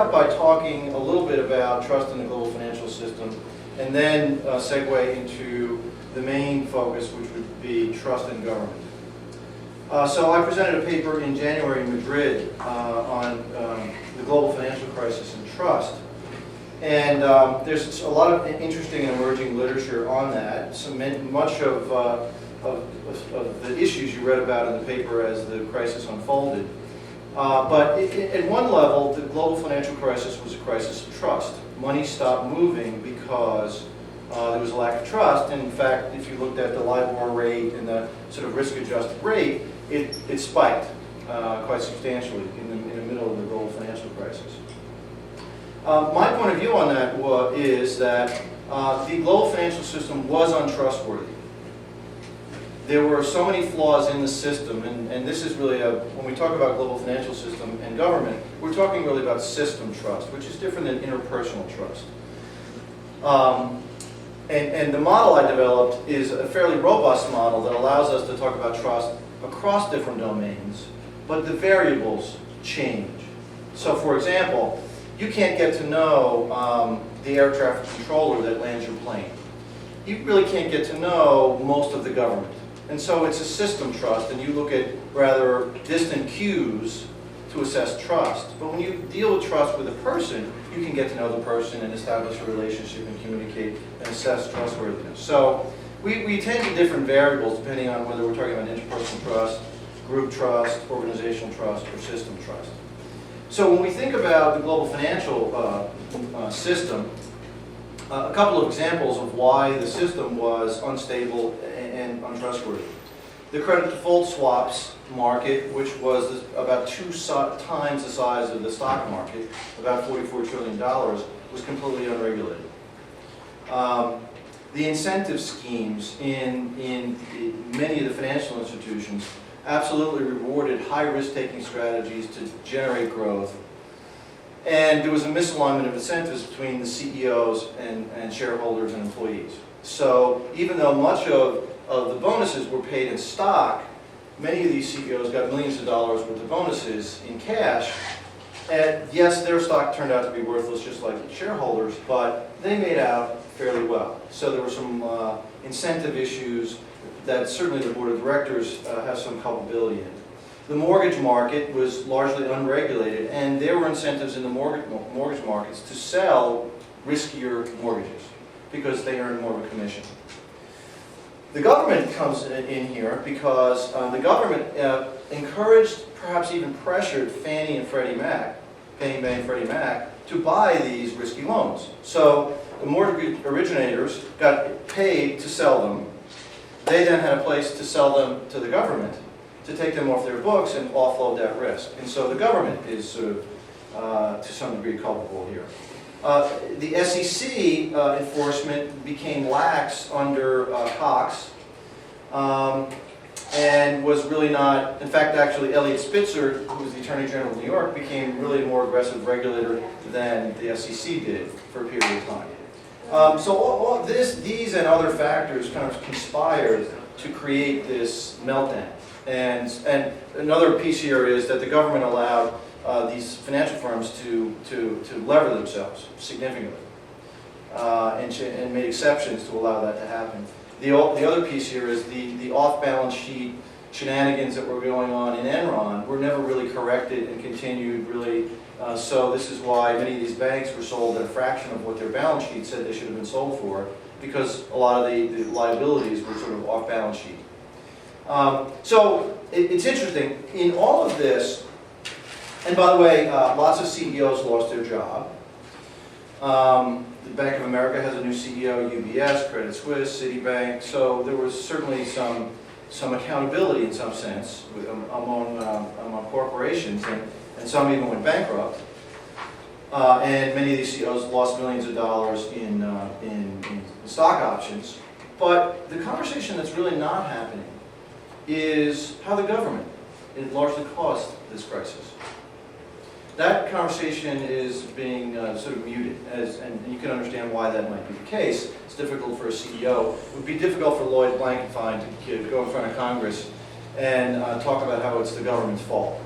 start by talking a little bit about trust in the global financial system, and then segue into the main focus, which would be trust in government. So I presented a paper in January in Madrid on the global financial crisis and trust. And there's a lot of interesting and emerging literature on that. Much of the issues you read about in the paper as the crisis unfolded. But at one level, the global financial crisis was a crisis of trust. Money stopped moving because there was a lack of trust. And in fact, if you looked at the LIBOR rate and the sort of risk-adjusted rate, it spiked quite substantially in the middle of the global financial crisis. My point of view on that is that the global financial system was untrustworthy. There were so many flaws in the system, and this is really when we talk about global financial system and government, we're talking really about system trust, which is different than interpersonal trust. And the model I developed is a fairly robust model that allows us to talk about trust across different domains, but the variables change. So for example, you can't get to know the air traffic controller that lands your plane. You really can't get to know most of the government. And so it's a system trust, and you look at rather distant cues to assess trust. But when you deal with trust with a person, you can get to know the person and establish a relationship and communicate and assess trustworthiness. So we tend to different variables depending on whether we're talking about interpersonal trust, group trust, organizational trust, or system trust. So when we think about the global financial system, a couple of examples of why the system was unstable and untrustworthy. The credit default swaps market, which was about 2 times the size of the stock market, about $44 trillion, was completely unregulated. The incentive schemes in many of the financial institutions absolutely rewarded high risk-taking strategies to generate growth. And there was a misalignment of incentives between the CEOs and shareholders and employees. So even though much of the bonuses were paid in stock, many of these CEOs got millions of dollars worth of bonuses in cash. And yes, their stock turned out to be worthless just like shareholders, but they made out fairly well. So there were some incentive issues that certainly the board of directors have some culpability in. The mortgage market was largely unregulated, and there were incentives in the mortgage markets to sell riskier mortgages because they earned more of a commission. The government comes in here because the government encouraged, perhaps even pressured Fannie and Freddie Mac, to buy these risky loans. So the mortgage originators got paid to sell them. They then had a place to sell them to the government, to take them off their books and offload that risk. And so the government is sort of, to some degree, culpable here. The SEC enforcement became lax under Cox, and was really not, in fact, actually, Eliot Spitzer, who was the Attorney General of New York, became really a more aggressive regulator than the SEC did for a period of time. So these and other factors kind of conspired to create this meltdown. And another piece here is that the government allowed these financial firms to lever themselves significantly and made exceptions to allow that to happen. The other piece here is the off-balance sheet shenanigans that were going on in Enron were never really corrected and continued really. So this is why many of these banks were sold at a fraction of what their balance sheet said they should have been sold for, because a lot of the liabilities were sort of off-balance sheet. So it's interesting, in all of this, and by the way, lots of CEOs lost their job. The Bank of America has a new CEO, UBS, Credit Suisse, Citibank, so there was certainly some accountability in some sense among corporations, and some even went bankrupt. And many of these CEOs lost millions of dollars in stock options. But the conversation that's really not happening is how the government largely caused this crisis. That conversation is being sort of muted, and you can understand why that might be the case. It's difficult for a CEO. It would be difficult for Lloyd Blankfein to go in front of Congress and talk about how it's the government's fault.